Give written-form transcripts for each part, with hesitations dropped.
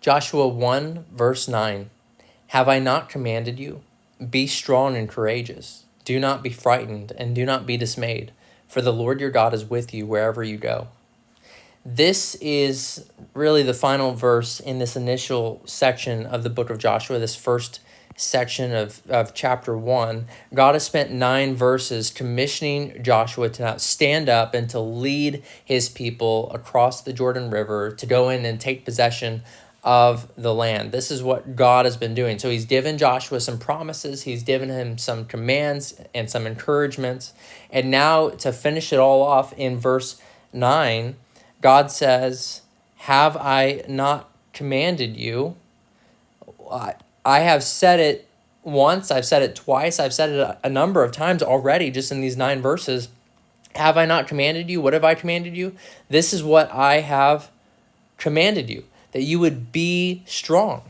Joshua 1, verse 9. Have I not commanded you? Be strong and courageous. Do not be frightened and do not be dismayed, for the Lord your God is with you wherever you go. This is really the final verse in this initial section of the book of Joshua, this first section of chapter 1. God has spent 9 verses commissioning Joshua to now stand up and to lead his people across the Jordan River to go in and take possession of the land. This is what God has been doing. So he's given Joshua some promises, he's given him some commands and some encouragements. And now to finish it all off in verse 9, God says, have I not commanded you? I have said it once, I've said it twice, I've said it a number of times already just in these 9 verses. Have I not commanded you? What have I commanded you? This is what I have commanded you, that you would be strong.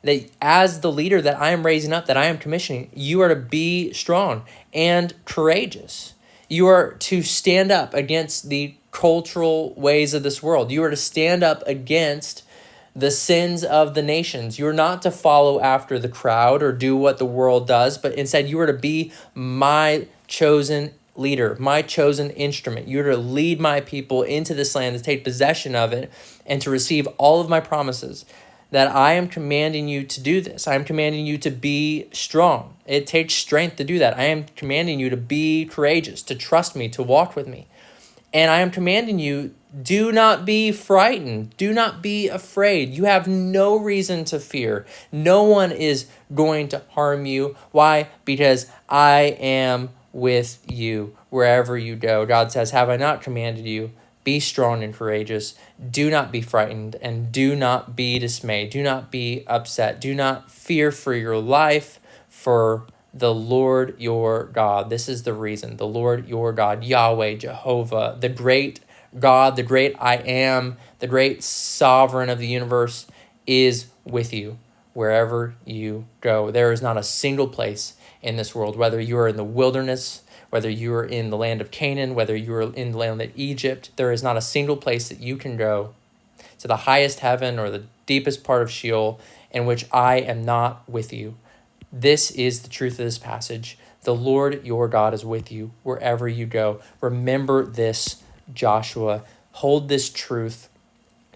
That as the leader that I am raising up, that I am commissioning, you are to be strong and courageous. You are to stand up against the cultural ways of this world. You are to stand up against the sins of the nations. You're not to follow after the crowd or do what the world does, but instead you are to be my chosen leader, my chosen instrument. You're to lead my people into this land, to take possession of it, and to receive all of my promises. That I am commanding you to do this. I am commanding you to be strong. It takes strength to do that. I am commanding you to be courageous, to trust me, to walk with me. And I am commanding you, do not be frightened. Do not be afraid. You have no reason to fear. No one is going to harm you. Why? Because I am with you wherever you go. God says, have I not commanded you? Be strong and courageous. Do not be frightened and do not be dismayed. Do not be upset. Do not fear for your life, for the Lord your God. This is the reason. The Lord your God, Yahweh, Jehovah, the great God, the great I am, the great sovereign of the universe is with you wherever you go. There is not a single place in this world, whether you are in the wilderness, whether you are in the land of Canaan, whether you are in the land of Egypt, there is not a single place that you can go to the highest heaven or the deepest part of Sheol in which I am not with you. This is the truth of this passage. The Lord your God is with you wherever you go. Remember this, Joshua. Hold this truth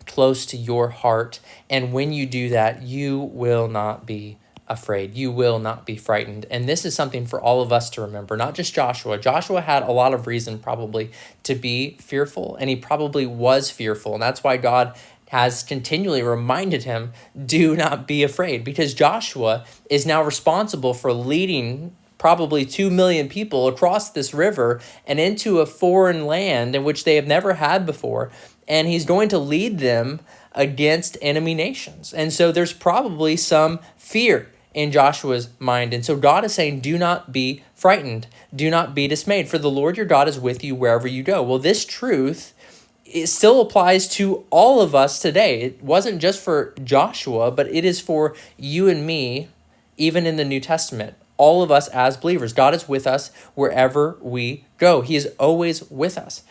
close to your heart. And when you do that, you will not be afraid. You will not be frightened. And this is something for all of us to remember, not just Joshua. Joshua had a lot of reason probably to be fearful, and he probably was fearful. And that's why God has continually reminded him, do not be afraid, because Joshua is now responsible for leading probably 2 million people across this river and into a foreign land in which they have never had before. And he's going to lead them against enemy nations. And so there's probably some fear in Joshua's mind. And so God is saying, do not be frightened. Do not be dismayed, for the Lord your God is with you wherever you go. Well, this truth, it still applies to all of us today. It wasn't just for Joshua, but it is for you and me, even in the New Testament. All of us as believers. God is with us wherever we go. He is always with us.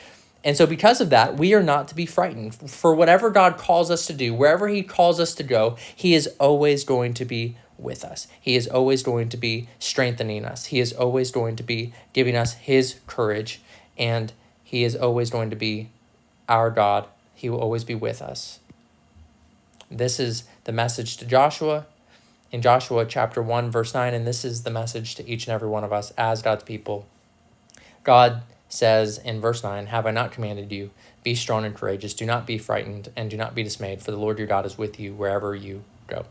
And so because of that, we are not to be frightened. For whatever God calls us to do, wherever he calls us to go, he is always going to be with us. He is always going to be strengthening us. He is always going to be giving us his courage, and he is always going to be our God. He will always be with us. This is the message to Joshua in Joshua chapter 1, verse 9, and this is the message to each and every one of us as God's people. God says in verse 9, have I not commanded you? Be strong and courageous. Do not be frightened and do not be dismayed, for the Lord your God is with you wherever you go.